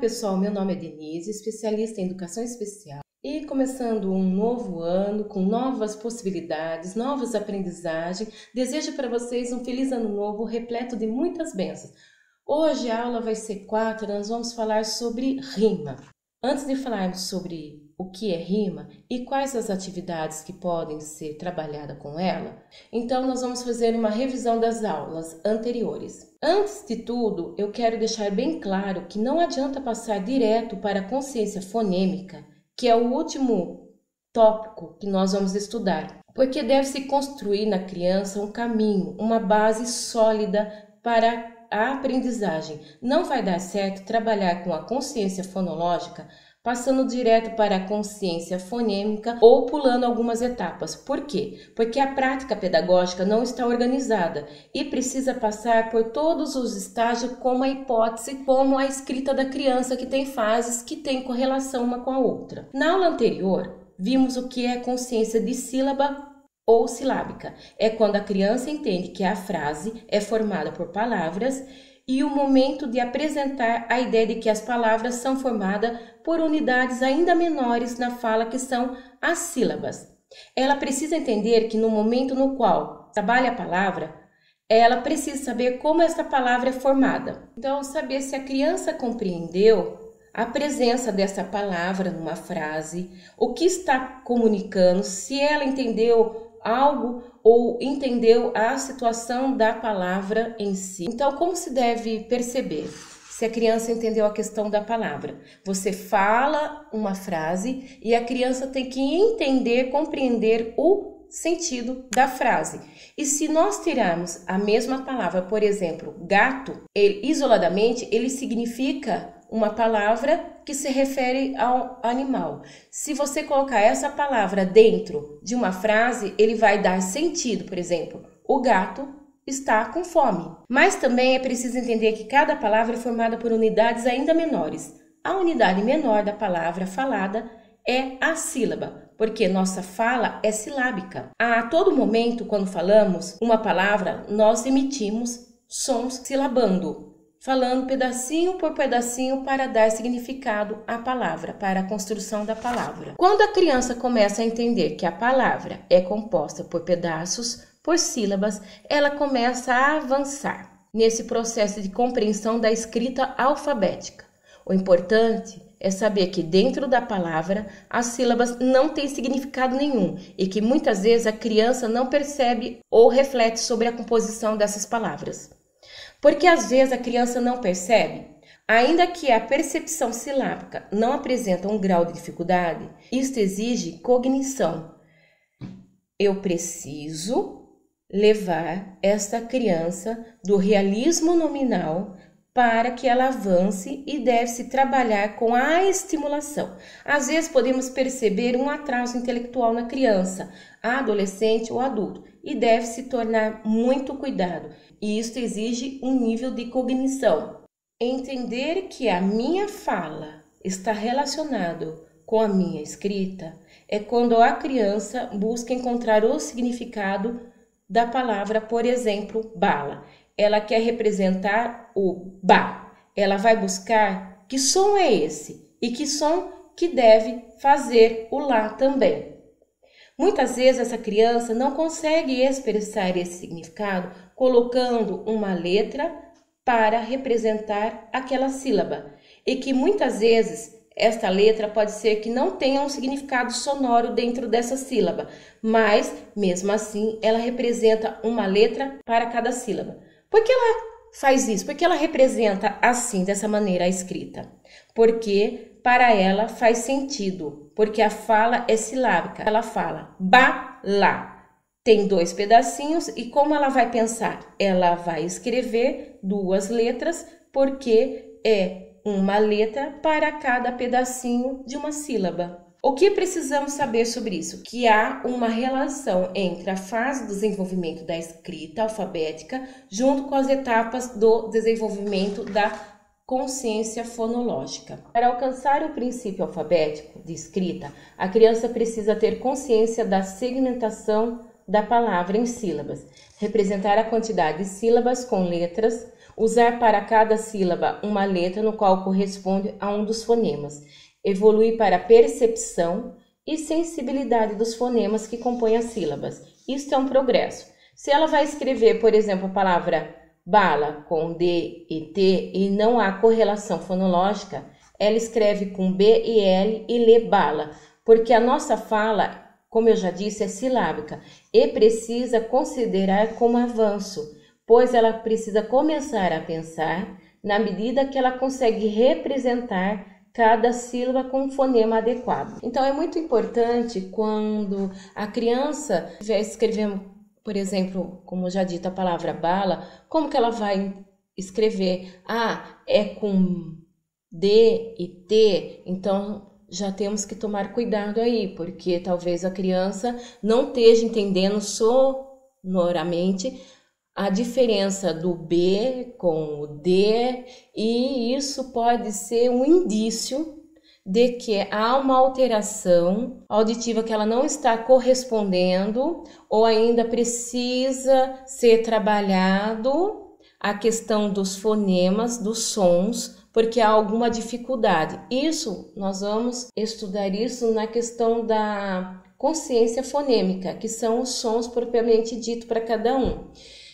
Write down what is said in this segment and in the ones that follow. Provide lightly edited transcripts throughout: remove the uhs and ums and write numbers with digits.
pessoal, meu nome é Denise, especialista em educação especial e começando um novo ano com novas possibilidades, novas aprendizagens, desejo para vocês um feliz ano novo repleto de muitas bênçãos. Hoje a aula vai ser 4, nós vamos falar sobre rima. Antes de falarmos sobre o que é rima e quais as atividades que podem ser trabalhadas com ela, então nós vamos fazer uma revisão das aulas anteriores. Antes de tudo, eu quero deixar bem claro que não adianta passar direto para a consciência fonêmica, que é o último tópico que nós vamos estudar, porque deve-se construir na criança um caminho, uma base sólida para a aprendizagem. Não vai dar certo trabalhar com a consciência fonológica passando direto para a consciência fonêmica ou pulando algumas etapas. Por quê? Porque a prática pedagógica não está organizada e precisa passar por todos os estágios como a hipótese, como a escrita da criança, que tem fases que têm correlação uma com a outra. Na aula anterior, vimos o que é consciência de sílaba ou silábica. É quando a criança entende que a frase é formada por palavras e o momento de apresentar a ideia de que as palavras são formadas por unidades ainda menores na fala, que são as sílabas. Ela precisa entender que no momento no qual trabalha a palavra, ela precisa saber como essa palavra é formada. Então, saber se a criança compreendeu a presença dessa palavra numa frase, o que está comunicando, se ela entendeu algo ou entendeu a situação da palavra em si. Então, como se deve perceber se a criança entendeu a questão da palavra? Você fala uma frase e a criança tem que entender, compreender o sentido da frase. E se nós tirarmos a mesma palavra, por exemplo, gato, isoladamente, ele significa uma palavra que se refere ao animal. Se você colocar essa palavra dentro de uma frase, ele vai dar sentido. Por exemplo, o gato está com fome. Mas também é preciso entender que cada palavra é formada por unidades ainda menores. A unidade menor da palavra falada é a sílaba, porque nossa fala é silábica. A todo momento, quando falamos uma palavra, nós emitimos sons silabando, falando pedacinho por pedacinho para dar significado à palavra, para a construção da palavra. Quando a criança começa a entender que a palavra é composta por pedaços, por sílabas, ela começa a avançar nesse processo de compreensão da escrita alfabética. O importante é saber que dentro da palavra as sílabas não têm significado nenhum e que muitas vezes a criança não percebe ou reflete sobre a composição dessas palavras. Porque às vezes a criança não percebe, ainda que a percepção silábica não apresenta um grau de dificuldade, isto exige cognição. Eu preciso levar essa criança do realismo nominal para que ela avance e deve-se trabalhar com a estimulação. Às vezes podemos perceber um atraso intelectual na criança, adolescente ou adulto, e deve-se tornar muito cuidado. E isso exige um nível de cognição. Entender que a minha fala está relacionado com a minha escrita é quando a criança busca encontrar o significado da palavra, por exemplo, bala. Ela quer representar o ba. Ela vai buscar que som é esse e que som que deve fazer o lá também. Muitas vezes essa criança não consegue expressar esse significado colocando uma letra para representar aquela sílaba. E que muitas vezes esta letra pode ser que não tenha um significado sonoro dentro dessa sílaba, mas mesmo assim ela representa uma letra para cada sílaba. Por que ela faz isso? Por que ela representa assim, dessa maneira, a escrita? Porque para ela faz sentido, porque a fala é silábica. Ela fala bala. Tem 2 pedacinhos e como ela vai pensar? Ela vai escrever 2 letras, porque é uma letra para cada pedacinho de uma sílaba. O que precisamos saber sobre isso? Que há uma relação entre a fase do desenvolvimento da escrita alfabética junto com as etapas do desenvolvimento da consciência fonológica. Para alcançar o princípio alfabético de escrita, a criança precisa ter consciência da segmentação da palavra em sílabas, representar a quantidade de sílabas com letras, Usar para cada sílaba uma letra no qual corresponde a um dos fonemas. Evoluir para a percepção e sensibilidade dos fonemas que compõem as sílabas. Isto é um progresso. Se ela vai escrever, por exemplo, a palavra bala com D e T e não há correlação fonológica, ela escreve com B e L e lê bala, porque a nossa fala, como eu já disse, é silábica e precisa considerar como avanço, pois ela precisa começar a pensar na medida que ela consegue representar cada sílaba com um fonema adequado. Então é muito importante quando a criança estiver escrevendo, por exemplo, como já dito, a palavra bala, como que ela vai escrever? Ah, é com D e T, então já temos que tomar cuidado aí, porque talvez a criança não esteja entendendo sonoramente a diferença do B com o D, e isso pode ser um indício de que há uma alteração auditiva que ela não está correspondendo ou ainda precisa ser trabalhado a questão dos fonemas, dos sons, porque há alguma dificuldade. Isso, nós vamos estudar isso na questão da consciência fonêmica, que são os sons propriamente dito para cada um.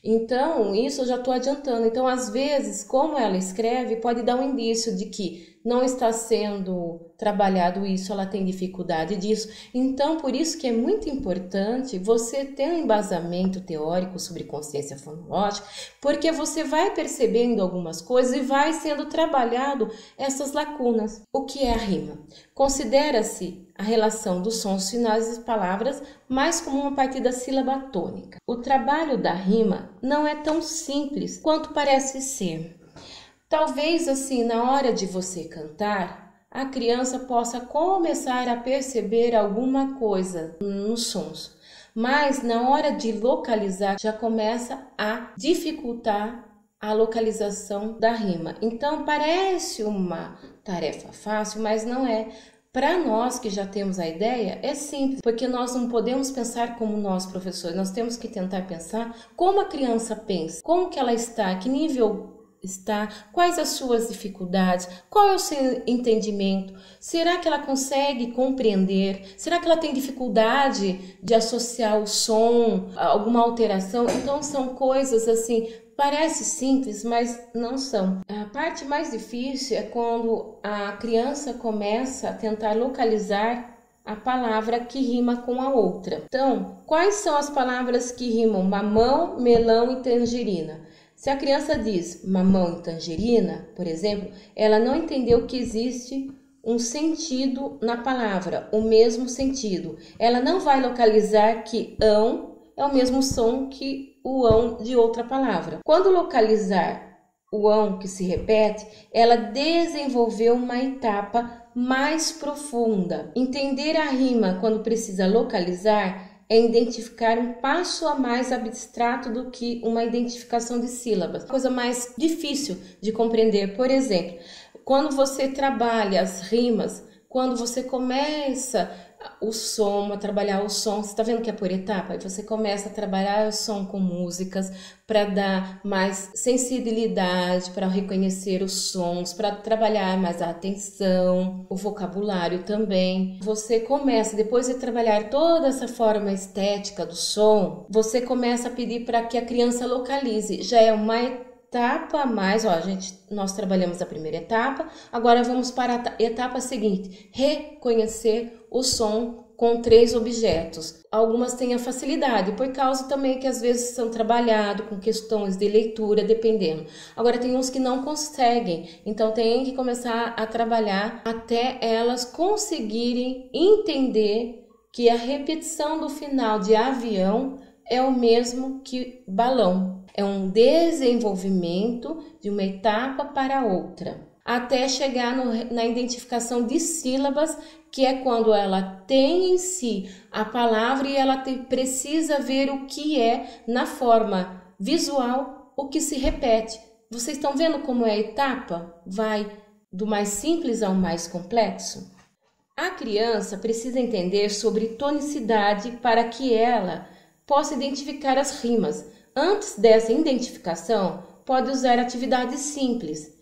Então, isso eu já estou adiantando. Então, às vezes, como ela escreve, pode dar um indício de que não está sendo trabalhado isso, ela tem dificuldade disso. Então, por isso que é muito importante você ter um embasamento teórico sobre consciência fonológica, porque você vai percebendo algumas coisas e vai sendo trabalhado essas lacunas. O que é a rima? Considera-se a relação dos sons finais das palavras mais comum a partir da sílaba tônica. O trabalho da rima não é tão simples quanto parece ser. Talvez assim, na hora de você cantar, a criança possa começar a perceber alguma coisa nos sons, mas na hora de localizar já começa a dificultar a localização da rima. Então parece uma tarefa fácil, mas não é. Para nós que já temos a ideia, é simples, porque nós não podemos pensar como nós, professores, nós temos que tentar pensar como a criança pensa, como que ela está, que nível está, quais as suas dificuldades, qual é o seu entendimento, será que ela consegue compreender, será que ela tem dificuldade de associar o som a alguma alteração? Então são coisas assim, parece simples, mas não são. A parte mais difícil é quando a criança começa a tentar localizar a palavra que rima com a outra. Então, quais são as palavras que rimam mamão, melão e tangerina? Se a criança diz mamão e tangerina, por exemplo, ela não entendeu que existe um sentido na palavra, o mesmo sentido. Ela não vai localizar que ão é o mesmo som que o ão de outra palavra. Quando localizar o ão que se repete, ela desenvolveu uma etapa mais profunda. Entender a rima quando precisa localizar é identificar um passo a mais abstrato do que uma identificação de sílabas. Coisa mais difícil de compreender. Por exemplo, quando você trabalha as rimas, quando você começa o som, a trabalhar o som, você está vendo que é por etapa? Aí você começa a trabalhar o som com músicas para dar mais sensibilidade, para reconhecer os sons, para trabalhar mais a atenção, o vocabulário também. Você começa, depois de trabalhar toda essa forma estética do som, você começa a pedir para que a criança localize. Já é uma etapa a mais, ó, nós trabalhamos a primeira etapa, agora vamos para a etapa seguinte, reconhecer o som com 3 objetos. Algumas têm a facilidade, por causa também que às vezes são trabalhados com questões de leitura, dependendo. Agora tem uns que não conseguem, então tem que começar a trabalhar até elas conseguirem entender que a repetição do final de avião é o mesmo que balão. É um desenvolvimento de uma etapa para outra, até chegar na identificação de sílabas, que é quando ela tem em si a palavra e ela precisa ver o que é na forma visual, o que se repete. Vocês estão vendo como é a etapa? Vai do mais simples ao mais complexo? A criança precisa entender sobre tonicidade para que ela possa identificar as rimas. Antes dessa identificação, pode usar atividades simples.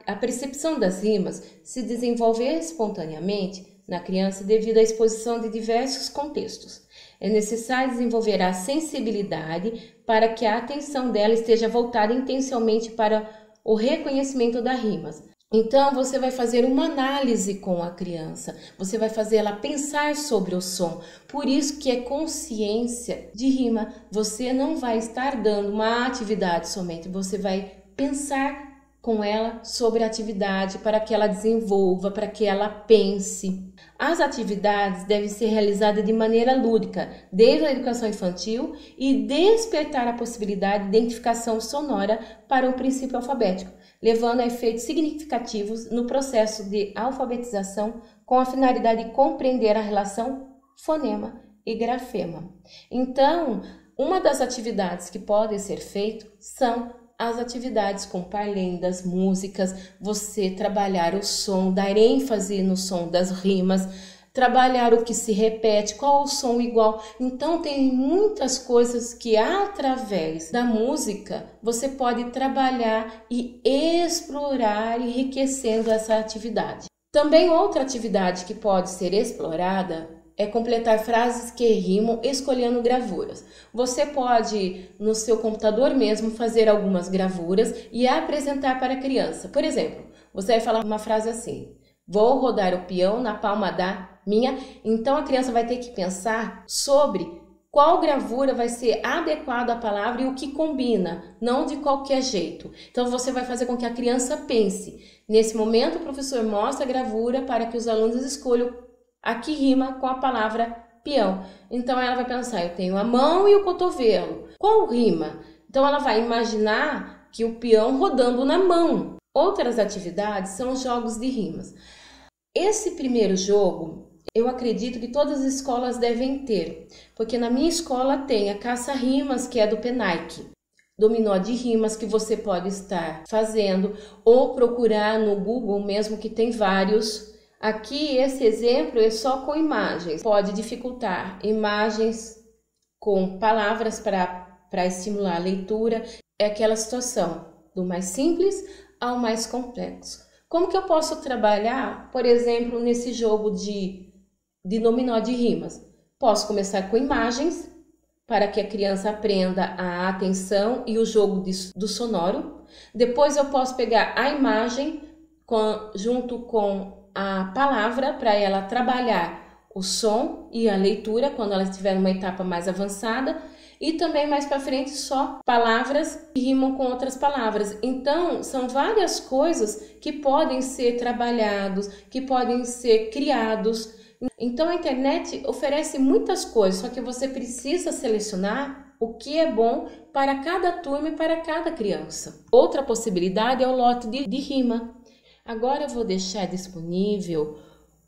A percepção das rimas se desenvolve espontaneamente na criança devido à exposição de diversos contextos. É necessário desenvolver a sensibilidade para que a atenção dela esteja voltada intencionalmente para o reconhecimento das rimas. Então, você vai fazer uma análise com a criança, você vai fazer ela pensar sobre o som. Por isso que é consciência de rima. Você não vai estar dando uma atividade somente, você vai pensar com ela sobre a atividade para que ela desenvolva, para que ela pense. As atividades devem ser realizadas de maneira lúdica, desde a educação infantil, e despertar a possibilidade de identificação sonora para o princípio alfabético, levando a efeitos significativos no processo de alfabetização com a finalidade de compreender a relação fonema e grafema. Então, uma das atividades que podem ser feitas são as atividades com parlendas, músicas, você trabalhar o som, dar ênfase no som das rimas, trabalhar o que se repete, qual o som igual. Então tem muitas coisas que através da música você pode trabalhar e explorar, enriquecendo essa atividade. Também outra atividade que pode ser explorada é completar frases que rimam escolhendo gravuras. Você pode, no seu computador mesmo, fazer algumas gravuras e apresentar para a criança. Por exemplo, você vai falar uma frase assim: vou rodar o peão na palma da minha. Então a criança vai ter que pensar sobre qual gravura vai ser adequada à palavra e o que combina, não de qualquer jeito. Então você vai fazer com que a criança pense. Nesse momento o professor mostra a gravura para que os alunos escolham a que rima com a palavra peão. Então ela vai pensar, eu tenho a mão e o cotovelo. Qual rima? Então ela vai imaginar que o peão rodando na mão. Outras atividades são jogos de rimas. Esse primeiro jogo, eu acredito que todas as escolas devem ter, porque na minha escola tem a caça-rimas, que é do Penaic. Dominó de rimas que você pode estar fazendo ou procurar no Google mesmo, que tem vários. Aqui esse exemplo é só com imagens, pode dificultar imagens com palavras para estimular a leitura. É aquela situação do mais simples ao mais complexo. Como que eu posso trabalhar, por exemplo, nesse jogo de dominó de rimas? Posso começar com imagens para que a criança aprenda a atenção e o jogo do sonoro. Depois eu posso pegar a imagem junto com a palavra para ela trabalhar o som e a leitura quando ela estiver numa etapa mais avançada, e também mais para frente só palavras que rimam com outras palavras. Então são várias coisas que podem ser trabalhados, que podem ser criados. Então a internet oferece muitas coisas, só que você precisa selecionar o que é bom para cada turma e para cada criança. Outra possibilidade é o lote de rima. Agora eu vou deixar disponível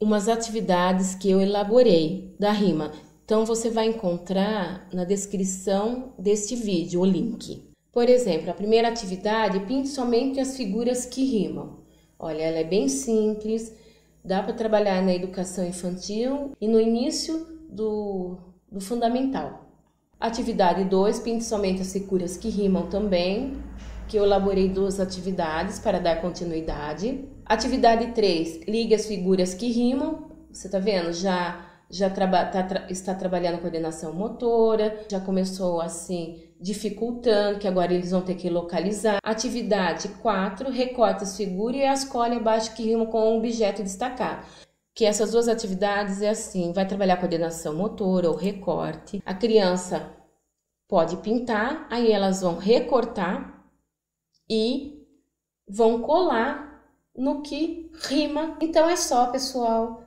umas atividades que eu elaborei da rima. Então você vai encontrar na descrição deste vídeo o link. Por exemplo, a primeira atividade, pinte somente as figuras que rimam. Olha, ela é bem simples, dá para trabalhar na educação infantil e no início do fundamental. Atividade 2, pinte somente as figuras que rimam também, que eu elaborei 2 atividades para dar continuidade. Atividade 3, ligue as figuras que rimam. Você tá vendo? Está trabalhando coordenação motora, já começou assim dificultando, que agora eles vão ter que localizar. Atividade 4, recorta as figuras e as colhe abaixo que rimam com um objeto destacado. Que essas 2 atividades é assim, vai trabalhar coordenação motora ou recorte. A criança pode pintar, aí elas vão recortar e vão colar no que rima. Então é só, pessoal.